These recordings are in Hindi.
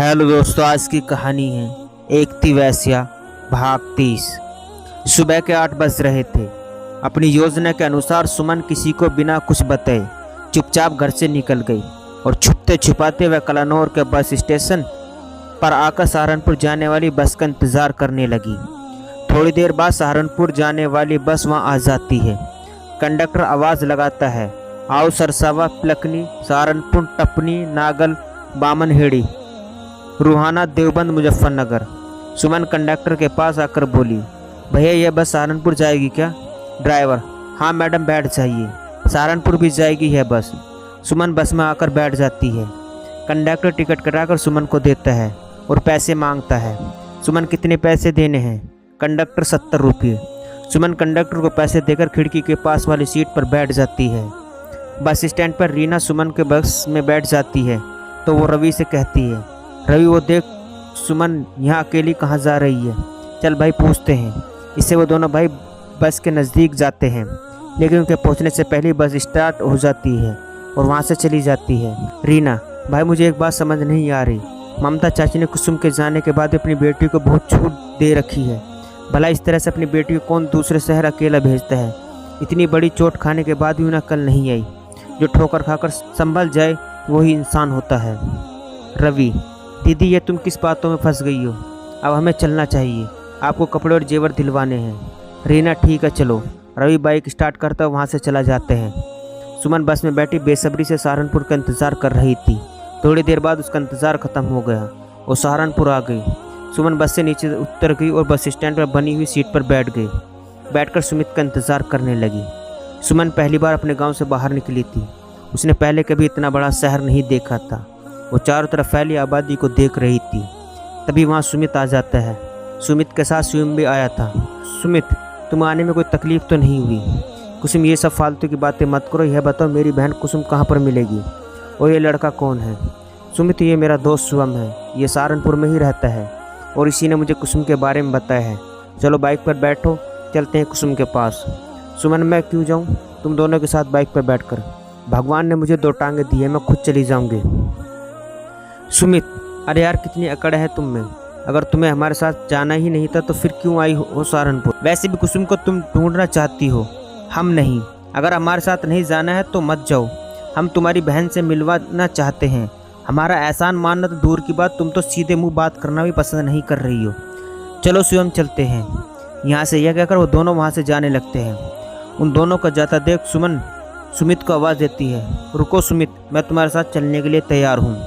हेलो दोस्तों, आज की कहानी है एक थी वेश्या भाग 30। सुबह के 8 बज रहे थे। अपनी योजना के अनुसार सुमन किसी को बिना कुछ बताए चुपचाप घर से निकल गई और छुपते छुपाते वह कलानौर के बस स्टेशन पर आकर सहारनपुर जाने वाली बस का इंतज़ार करने लगी। थोड़ी देर बाद सहारनपुर जाने वाली बस वहां आ जाती है। कंडक्टर आवाज़ लगाता है, आओ सरसावा, प्लकनी, सहारनपुर, टपनी, नागल, बामनहेड़ी, रूहाना, देवबंद, मुजफ्फरनगर। सुमन कंडक्टर के पास आकर बोली, भैया यह बस सहारनपुर जाएगी क्या? ड्राइवर, हाँ मैडम बैठ जाइए, सहारनपुर भी जाएगी यह बस। सुमन बस में आकर बैठ जाती है। कंडक्टर टिकट कटाकर सुमन को देता है और पैसे मांगता है। सुमन कितने पैसे देने हैं? कंडक्टर 70 रुपये। सुमन कंडक्टर को पैसे देकर खिड़की के पास वाली सीट पर बैठ जाती है। बस स्टैंड पर रीना सुमन के बस में बैठ जाती है तो वो रवि से कहती है, रवि वो देख सुमन यहाँ अकेली कहाँ जा रही है, चल भाई पूछते हैं। इससे वो दोनों भाई बस के नज़दीक जाते हैं, लेकिन उनके पहुँचने से पहले बस स्टार्ट हो जाती है और वहाँ से चली जाती है। रीना, भाई मुझे एक बात समझ नहीं आ रही, ममता चाची ने कुसुम के जाने के बाद अपनी बेटी को बहुत छूट दे रखी है। भला इस तरह से अपनी बेटी को कौन दूसरे शहर अकेला भेजता है? इतनी बड़ी चोट खाने के बाद भी उन्हें अकल नहीं आई। जो ठोकर खाकर संभल जाए वही इंसान होता है। रवि, दीदी ये तुम किस बातों में फंस गई हो? अब हमें चलना चाहिए, आपको कपड़े और जेवर दिलवाने हैं। रीना, ठीक है चलो। रवि बाइक स्टार्ट करता वहाँ से चला जाते हैं। सुमन बस में बैठी बेसब्री से सहारनपुर का इंतज़ार कर रही थी। थोड़ी देर बाद उसका इंतज़ार ख़त्म हो गया और सहारनपुर आ गई। सुमन बस से नीचे उतर गई और बस स्टैंड पर बनी हुई सीट पर बैठ गई। बैठकर सुमित का इंतज़ार करने लगी। सुमन पहली बार अपने गांव से बाहर निकली थी। उसने पहले कभी इतना बड़ा शहर नहीं देखा था। वो चारों तरफ फैली आबादी को देख रही थी। तभी वहाँ सुमित आ जाता है। सुमित के साथ शिवम भी आया था। सुमित, तुम आने में कोई तकलीफ़ तो नहीं हुई? कुसुम, ये सब फालतू की बातें मत करो, यह बताओ मेरी बहन कुसुम कहाँ पर मिलेगी और ये लड़का कौन है? सुमित, ये मेरा दोस्त शिवम है, ये सहारनपुर में ही रहता है और इसी ने मुझे कुसुम के बारे में बताया है। चलो बाइक पर बैठो, चलते हैं कुसुम के पास। सुमन, मैं क्यों जाऊँ? तुम दोनों के साथ बाइक पर बैठकर। भगवान ने मुझे 2 टांगें दी है, मैं खुद चली जाऊँगी। सुमित, अरे यार कितनी अकड़ है तुम में। अगर तुम्हें हमारे साथ जाना ही नहीं था तो फिर क्यों आई हो सहारनपुर? वैसे भी कुसुम को तुम ढूंढना चाहती हो, हम नहीं। अगर हमारे साथ नहीं जाना है तो मत जाओ, हम तुम्हारी बहन से मिलवाना चाहते हैं। हमारा एहसान मानना तो दूर की बात, तुम तो सीधे मुंह बात करना भी पसंद नहीं कर रही हो। चलो शिवम चलते हैं यहाँ से, यह कहकर वो दोनों वहाँ से जाने लगते हैं। उन दोनों का जाता देख सुमन सुमित को आवाज़ देती है, रुको सुमित, मैं तुम्हारे साथ चलने के लिए तैयार हूँ।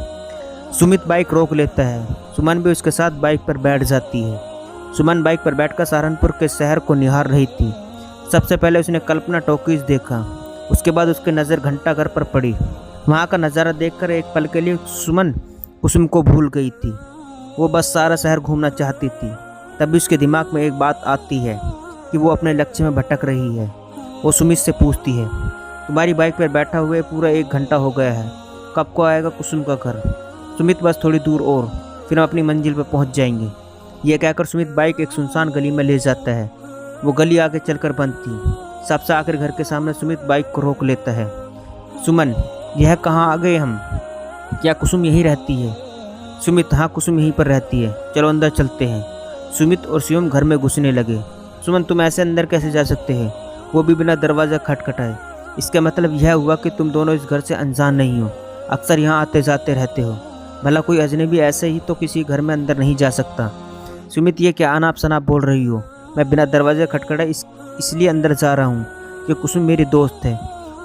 सुमित बाइक रोक लेता है। सुमन भी उसके साथ बाइक पर बैठ जाती है। सुमन बाइक पर बैठकर सहारनपुर के शहर को निहार रही थी। सबसे पहले उसने कल्पना टॉकीज देखा, उसके बाद उसकी नज़र घंटाघर पर पड़ी। वहाँ का नज़ारा देखकर एक पल के लिए सुमन कुसुम को भूल गई थी। वो बस सारा शहर घूमना चाहती थी। तभी उसके दिमाग में एक बात आती है कि वो अपने लक्ष्य में भटक रही है। वो सुमित से पूछती है, तुम्हारी बाइक पर बैठा हुए पूरा 1 घंटा हो गया है, कब को आएगा कुसुम का घर? सुमित, बस थोड़ी दूर और, फिर हम अपनी मंजिल पर पहुंच जाएंगे। यह कहकर सुमित बाइक एक सुनसान गली में ले जाता है। वो गली आगे चलकर बंद थी। सबसे आखिर घर के सामने सुमित बाइक को रोक लेता है। सुमन, यह कहाँ आ गए हम? क्या कुसुम यहीं रहती है? सुमित, हाँ कुसुम यहीं पर रहती है, चलो अंदर चलते हैं। सुमित और शिवम घर में घुसने लगे। सुमन, तुम ऐसे अंदर कैसे जा सकते हैं, वो भी बिना दरवाज़ा खटखटाए? इसका मतलब यह हुआ कि तुम दोनों इस घर से अनजान नहीं हो, अक्सर यहाँ आते जाते रहते हो। भला कोई अजनबी ऐसे ही तो किसी घर में अंदर नहीं जा सकता। सुमित, ये क्या अनाप शनाप बोल रही हो? मैं बिना दरवाजे खटखटाए इसलिए अंदर जा रहा हूँ कि कुसुम मेरी दोस्त है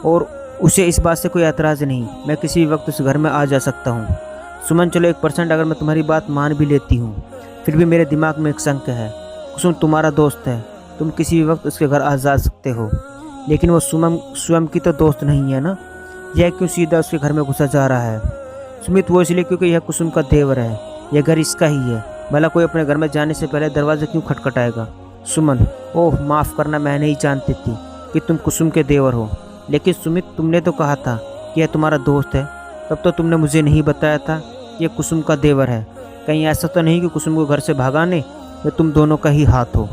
और उसे इस बात से कोई एतराज़ नहीं। मैं किसी भी वक्त उस घर में आ जा सकता हूँ। सुमन, चलो 1% अगर मैं तुम्हारी बात मान भी लेती हूँ, फिर भी मेरे दिमाग में एक शंका है। कुसुम तुम्हारा दोस्त है, तुम किसी भी वक्त उसके घर आ जा सकते हो, लेकिन वो स्वयं की तो दोस्त नहीं है ना। यह क्यों सीधा उसके घर में घुसा जा रहा है? सुमित, वो इसलिए क्योंकि यह कुसुम का देवर है, यह घर इसका ही है। भला कोई अपने घर में जाने से पहले दरवाज़ा क्यों खटखटाएगा? सुमन, ओह माफ़ करना, मैं नहीं जानती थी कि तुम कुसुम के देवर हो। लेकिन सुमित, तुमने तो कहा था कि यह तुम्हारा दोस्त है, तब तो तुमने मुझे नहीं बताया था कि यह कुसुम का देवर है। कहीं ऐसा तो नहीं कि कुसुम को घर से भगाने में तुम दोनों का ही हाथ हो?